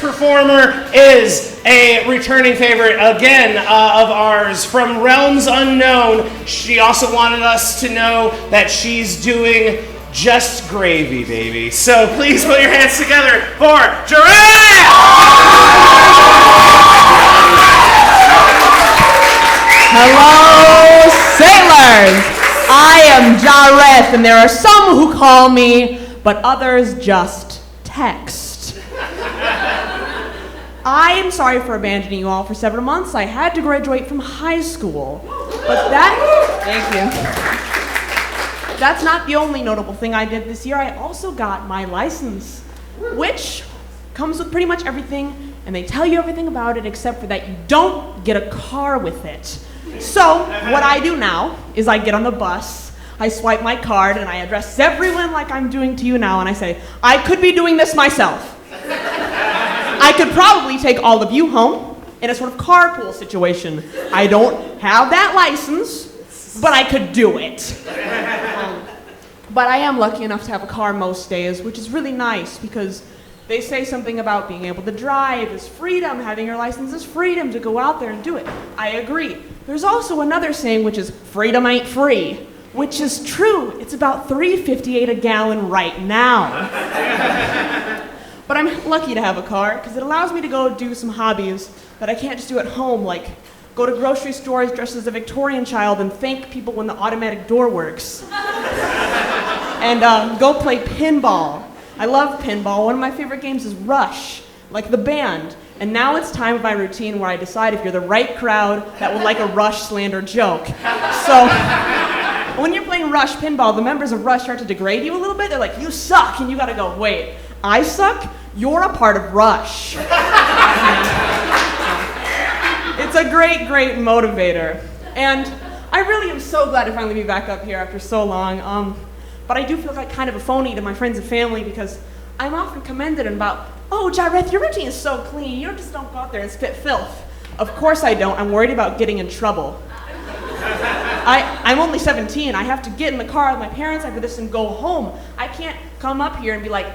performer is a returning favorite again of ours from realms unknown. She also wanted us to know that she's doing just gravy, baby. So please put your hands together for Jahrethh! Hello, sailors! I am Jahrethh, and there are some who call me, but others just text. I am sorry for abandoning you all for several months. I had to graduate from high school. But thank you. That's not the only notable thing I did this year. I also got my license, which comes with pretty much everything, and they tell you everything about it except for that you don't get a car with it. So what I do now is I get on the bus, I swipe my card, and I address everyone like I'm doing to you now, and I say, I could be doing this myself. I could probably take all of you home in a sort of carpool situation. I don't have that license, but I could do it. But I am lucky enough to have a car most days, which is really nice because they say something about being able to drive is freedom, having your license is freedom to go out there and do it. I agree. There's also another saying, which is freedom ain't free, which is true. It's about $3.58 a gallon right now. But I'm lucky to have a car because it allows me to go do some hobbies that I can't just do at home, like go to grocery stores dressed as a Victorian child and thank people when the automatic door works. And go play pinball. I love pinball. One of my favorite games is Rush, like the band. And now it's time of my routine where I decide if you're the right crowd that would like a Rush slander joke. So when you're playing Rush pinball, the members of Rush start to degrade you a little bit. They're like, you suck, and you gotta go, wait, I suck? You're a part of Rush. It's a great, great motivator. And I really am so glad to finally be back up here after so long. But I do feel like kind of a phony to my friends and family because I'm often commended about, oh, Jahrethh, your routine is so clean. You just don't go out there and spit filth. Of course I don't. I'm worried about getting in trouble. I'm only 17. I have to get in the car with my parents after this and go home. I can't come up here and be like,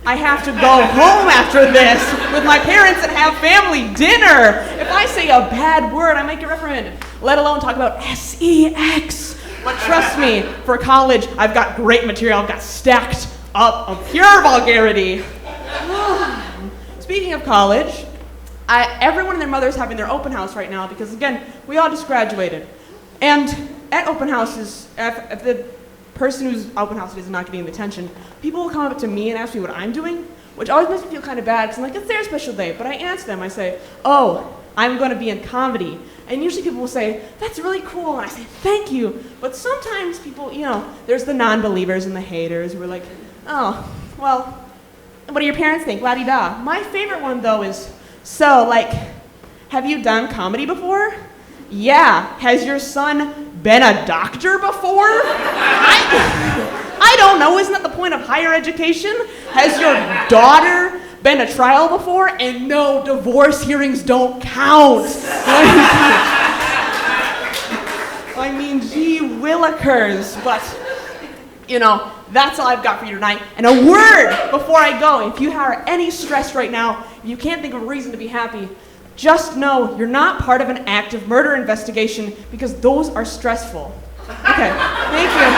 I have to go home after this with my parents and have family dinner. If I say a bad word, I might get reprimanded, let alone talk about sex. But trust me, for college, I've got great material. I've got stacked up of pure vulgarity. Speaking of college, everyone and their mother is having their open house right now because, again, we all just graduated. And at open houses, if the person whose open house it is not getting the attention, people will come up to me and ask me what I'm doing, which always makes me feel kind of bad because I'm like, it's their special day. But I answer them, I say, oh, I'm going to be in comedy. And usually people will say, that's really cool. And I say, thank you. But sometimes people, there's the non-believers and the haters who are like, oh, well, what do your parents think? La-di-da. My favorite one, though, is, so, like, have you done comedy before? Yeah. Has your son been a doctor before? I don't know. Isn't that the point of higher education? Has your daughter been a trial before? And no, divorce hearings don't count. I mean, gee willikers. But, that's all I've got for you tonight. And a word before I go. If you are any stressed right now, if you can't think of a reason to be happy, just know you're not part of an active murder investigation because those are stressful. Okay, thank you.